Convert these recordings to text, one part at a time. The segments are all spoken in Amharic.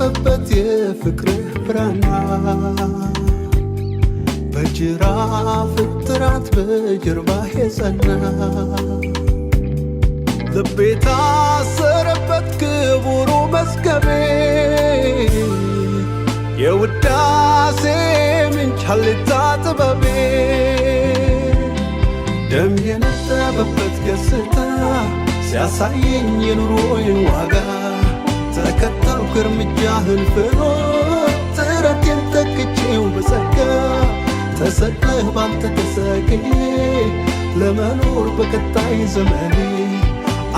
የተጻፈበት የፍቅርህ ብራና በጅራፍ ትራት በጀርባህ የጸና ልቤ ታሰረበት ክቡሩ መዝገቤ የውዳሴ ምንጭ ሀሌታ ጥበቤ ደም የነጠበበት ገጽታ ሲያሳየኝ የኑሮዬን ዋጋ ተከተልኩ እርምጃህን ፍኖት ጥረቴን ተክቼው በጸጋ ተሰቅለህ ባንተ ተሰቅዬ ለመኖር በቀጣይ ዘመኔ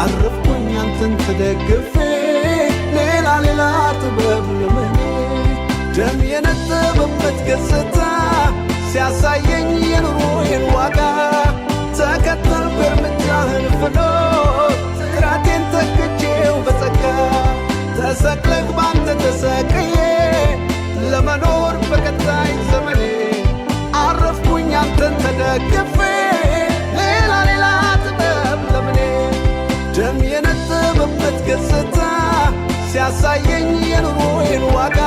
አረፍኩኝ አንተን ተደግፌ ሌላ ጥበብ ለመኔ ደም የነጠበበት ገጽታ ሲያሳየኝ የኑሮዬን ዋጋ ተከተልኩ እርምጃህን ፍኖት ጥረቴን ተክቼው በጸጋ ተሰቅለህ ባንተ ተሰቅዬ ለመኖር በቀጣይ ዘመኔ አረፍኩኝ አንተን ተደግፌ ሌላ ጥበብ ለምኔ ደም የነጠበበት ገጽታ ሲያሳየኝ የኑሮዬን ዋጋ